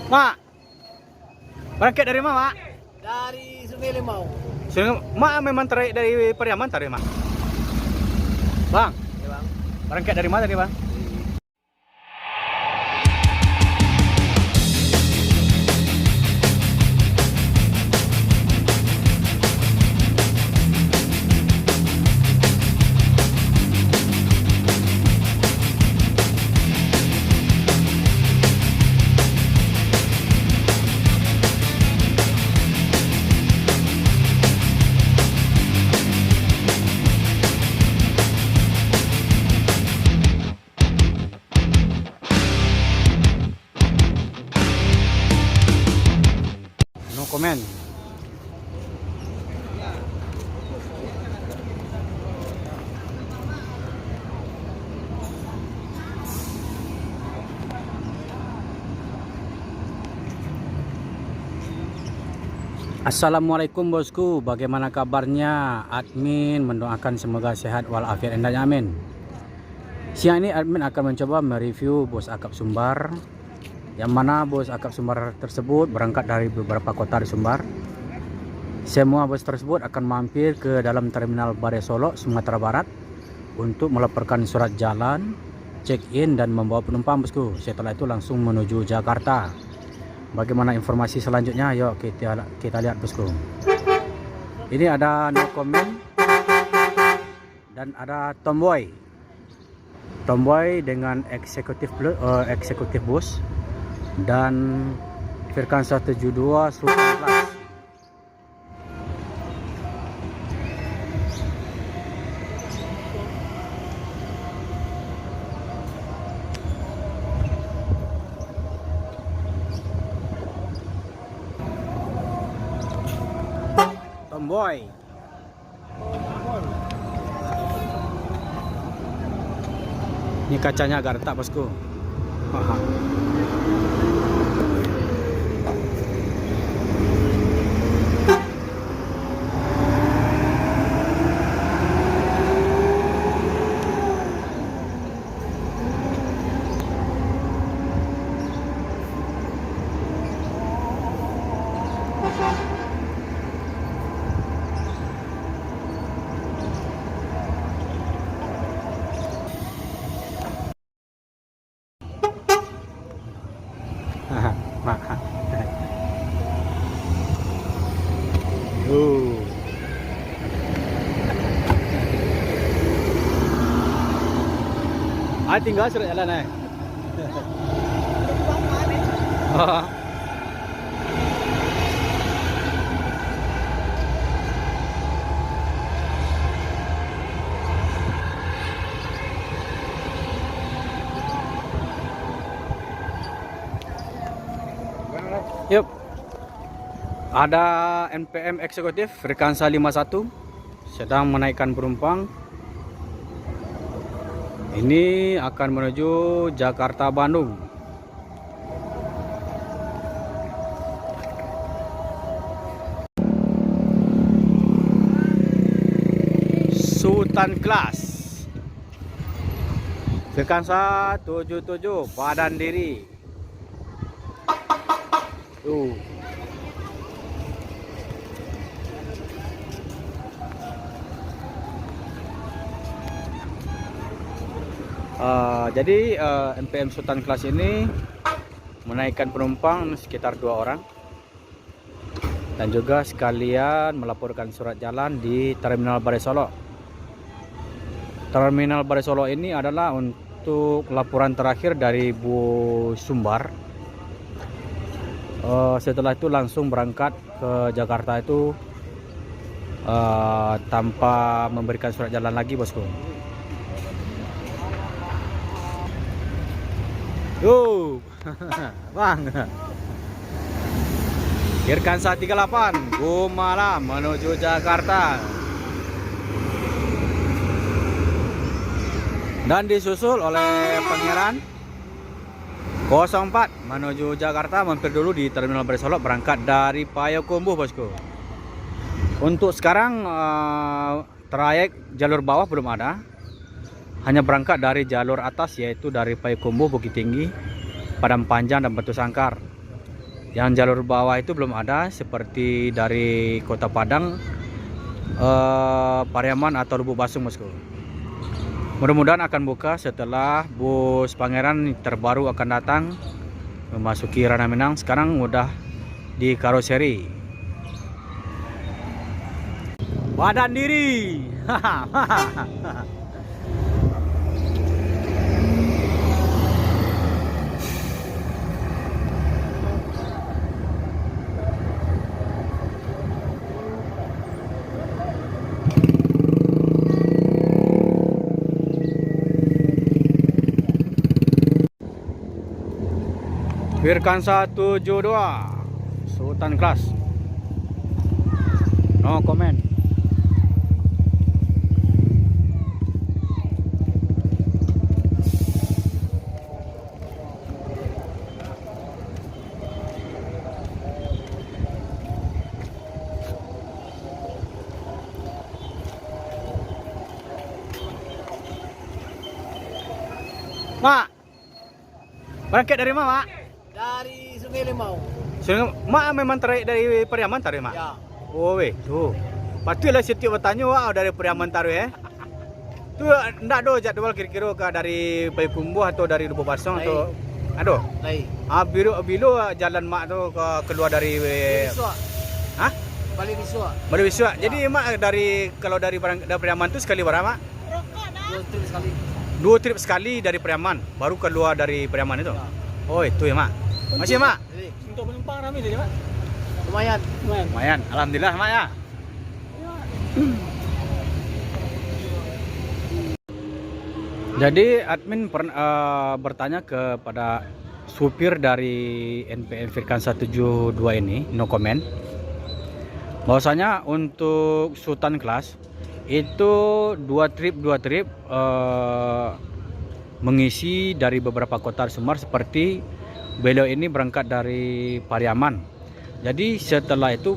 Mak, berangkat dari mana, Mak? Dari Sungai Limau. Mak memang dari Pariaman tadi, Mak. Bang, Ya, Bang. berangkat dari mana tadi, Bang? No comment. Assalamualaikum bosku, bagaimana kabarnya? Admin mendoakan semoga sehat walafiat endanya, amin. Siang ini admin akan mencoba mereview bus akap Sumbar, yang mana bus akap Sumbar tersebut berangkat dari beberapa kota di Sumbar. Semua bus tersebut akan mampir ke dalam terminal Balai Solok, Sumatera Barat untuk melaporkan surat jalan, check-in dan membawa penumpang bosku. Setelah itu langsung menuju Jakarta. Bagaimana informasi selanjutnya? Yuk kita lihat bosku. Ini ada no comment dan ada Tomboy dengan eksekutif bus dan Firkan 172 Sultan Class. Tomboy. Ini kacanya agak retak bosku. Tinggal surat jalan Yuk. Ada NPM eksekutif Frekansa 51 sedang menaikkan penumpang. Ini akan menuju Jakarta Bandung. Sultan Class. Frekansa 77 badan diri. Tuh. Jadi NPM Sultan Class ini menaikkan penumpang sekitar 2 orang dan juga sekalian melaporkan surat jalan di Terminal Balai Solok. Terminal Balai Solok ini adalah untuk laporan terakhir dari bus Sumbar. Setelah itu langsung berangkat ke Jakarta itu tanpa memberikan surat jalan lagi bosku. Yo, Bang. Firkansa 38 Gumala menuju Jakarta. Dan disusul oleh Pangeran 04 menuju Jakarta, mampir dulu di Terminal Balai Solok berangkat dari Payakumbuh bosku. Untuk sekarang trayek jalur bawah belum ada. Hanya berangkat dari jalur atas, yaitu dari Payakumbuh, Bukit Tinggi, Padang Panjang dan Batu Sangkar. Yang jalur bawah itu belum ada, seperti dari Kota Padang, Pariaman atau Lubuk Basung, bosku. Mudah-mudahan akan buka setelah bus Pangeran terbaru akan datang memasuki Ranah Minang. Sekarang udah di karoseri. Badan diri. Virkansa 72 Sultan Class. No comment. Mak, berangkat dari mana, Mak? Dari Sungai Limau. Mak memang tarik dari Pariaman tarik, Mak? Ya. Oh weh, tuh. Patutlah setiap bertanya, wah dari Pariaman tarik Tu ndak do jadwal kira-kira ke dari Payakumbuh atau dari Lubuk Basong atau ado? Lai. Bila jalan mak tu keluar dari Biswa. Hah? Balik Biswa. Baru Biswa. Ya. Jadi mak kalau dari Pariaman tu sekali berapa, Mak? 2 trip sekali. 2 trip sekali dari Pariaman, baru keluar dari Pariaman itu. Ya. Oh, itu ya, Mak. Masih, Mak? Jadi, Untuk penumpang ramai saja, Pak. lumayan. Lumayan, alhamdulillah, Mak ya. Jadi admin bertanya kepada supir dari NPM Virkansa 72 ini, no comment, bahwasanya untuk Sultan Class itu 2 trip mengisi dari beberapa kota Sumbar, seperti beliau ini berangkat dari Pariaman. Jadi setelah itu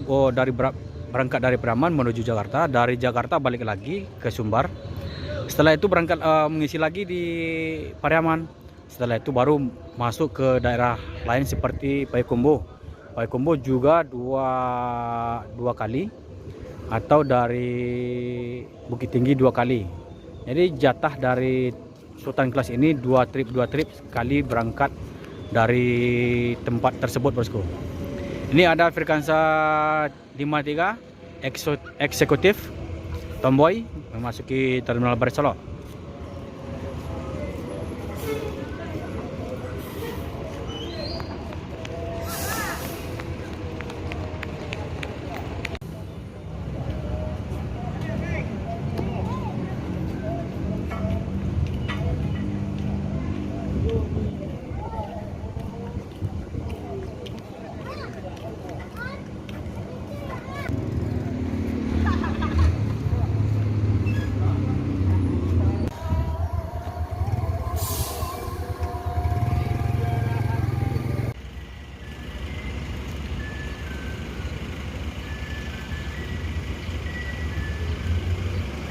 berangkat dari Pariaman menuju Jakarta, dari Jakarta balik lagi ke Sumbar. Setelah itu berangkat mengisi lagi di Pariaman. Setelah itu baru masuk ke daerah lain seperti Payakumbuh. Payakumbuh juga dua kali, atau dari Bukit Tinggi 2 kali. Jadi jatah dari Sultan Class ini 2 trip sekali berangkat dari tempat tersebut, bosku. Ini ada Virkansa 53 eksekutif Tomboy memasuki Terminal Baris Solo.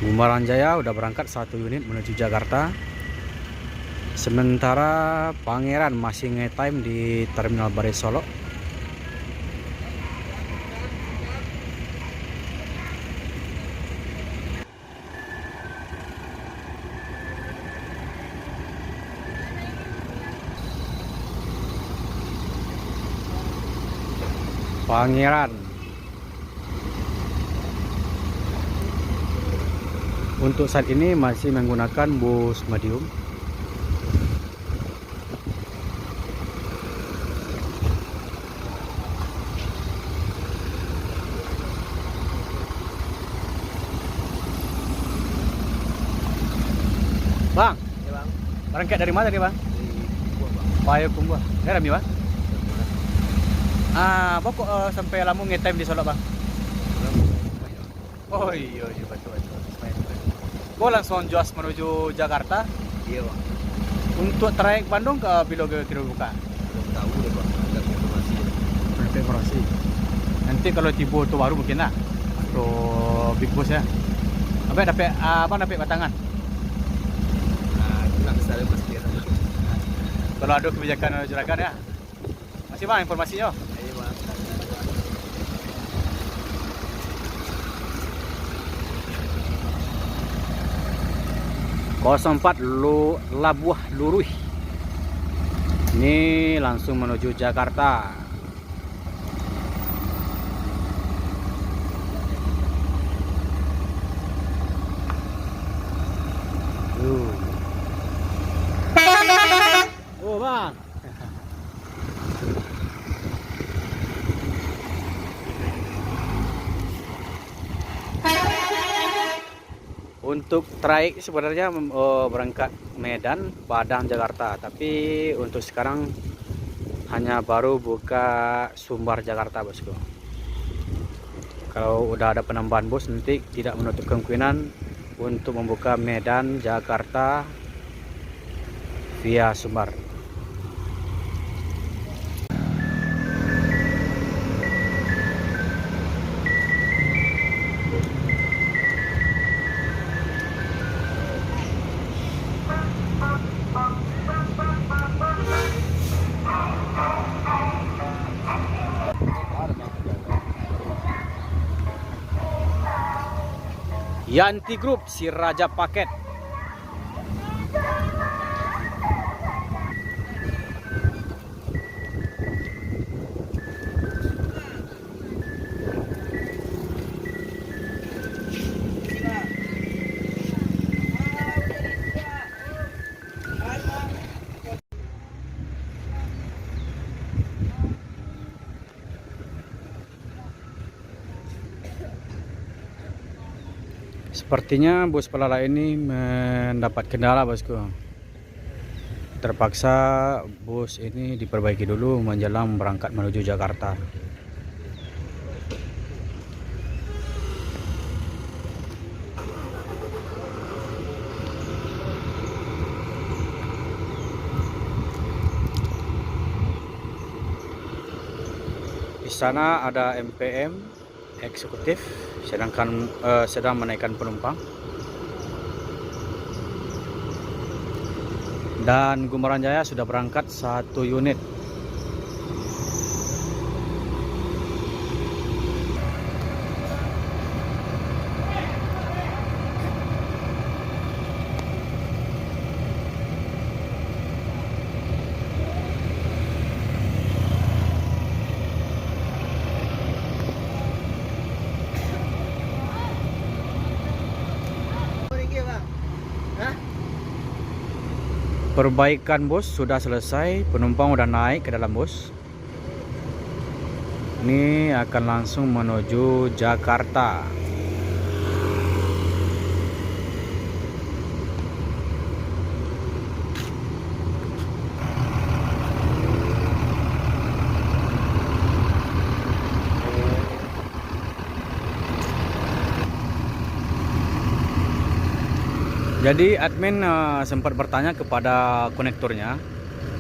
Bumaran Jaya udah berangkat 1 unit menuju Jakarta. Sementara Pangeran masih nge-time di Terminal Baris Solo. Pangeran untuk saat ini masih menggunakan bus medium. Bang, Ya, Bang. berangkat dari mana tadi, Bang? Payakumbuh. Rami, Bang? Pokok sampai Lampung nge-time di Solo, Bang. Oh iya betul. Kau langsung jos menuju Jakarta. Iya, Bang. Untuk trayek Bandung ke Bilo kira buka. Belum tahu deh, Bang. Ada informasi. Ada informasi. Nanti kalau tiba tu baru mungkin lah. Atau big boss ya. Dapat batangan. Nak besar pasti ya. Kalau ada kebijakan juragan ya. Masih, Bang, informasinya. Ayo, 04 Labuah Lurui. Ini langsung menuju Jakarta. Oh bang. Untuk traik sebenarnya berangkat Medan, Padang, Jakarta. Tapi untuk sekarang hanya baru buka Sumbar Jakarta, bosku. Kalau udah ada penambahan bus, nanti tidak menutup kemungkinan untuk membuka Medan, Jakarta via Sumbar. Yanti Group, si raja paket. Sepertinya bus Pelala ini mendapat kendala, bosku. Terpaksa bus ini diperbaiki dulu menjelang berangkat menuju Jakarta. Di sana ada MPM eksekutif sedang menaikkan penumpang, dan Gumaran Jaya sudah berangkat 1 unit. Perbaikan bus sudah selesai, penumpang udah naik ke dalam bus. Ini akan langsung menuju Jakarta. Jadi admin sempat bertanya kepada konektornya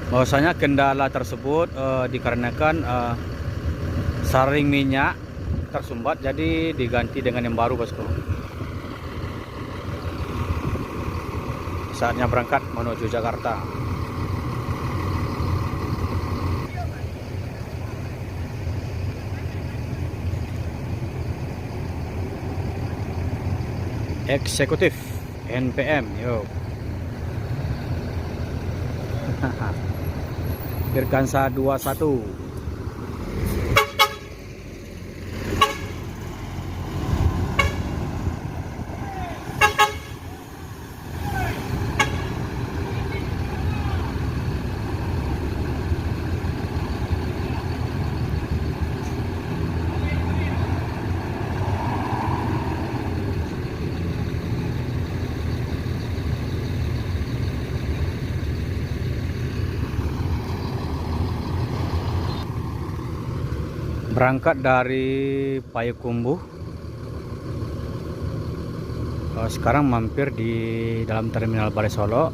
bahwasanya kendala tersebut dikarenakan saring minyak tersumbat, jadi diganti dengan yang baru, bosku. Saatnya berangkat menuju Jakarta. Eksekutif NPM, yuk. Virgansa 21. Berangkat dari Payakumbuh, sekarang mampir di dalam terminal Balai Solo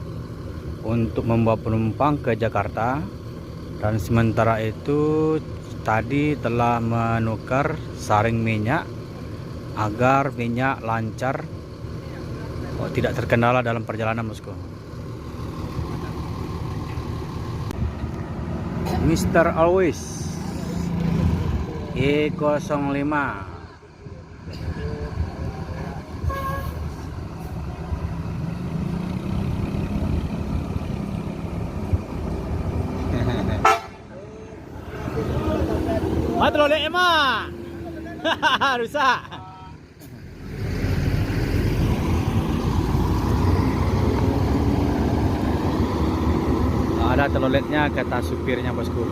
untuk membawa penumpang ke Jakarta. Dan sementara itu tadi telah menukar saring minyak agar minyak lancar, tidak terkendala dalam perjalanan, bosku. Mr. Always E05. Trolek emak. Rusak. Ada teloletnya kata supirnya bosku.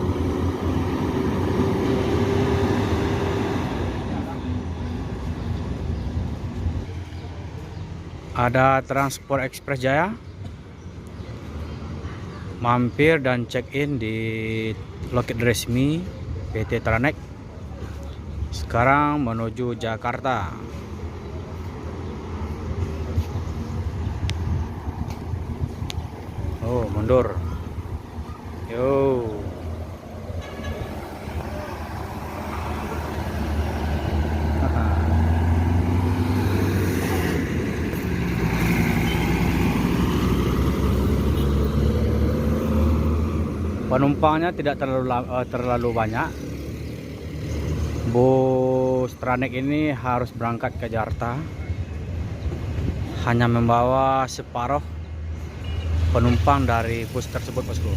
Ada Transport Express Jaya. Mampir dan check in di loket resmi PT Tranek. Sekarang menuju Jakarta. Oh, mundur. Yo. Penumpangnya tidak terlalu banyak. Bus Tranek ini harus berangkat ke Jakarta. Hanya membawa separuh penumpang dari bus tersebut, bosku.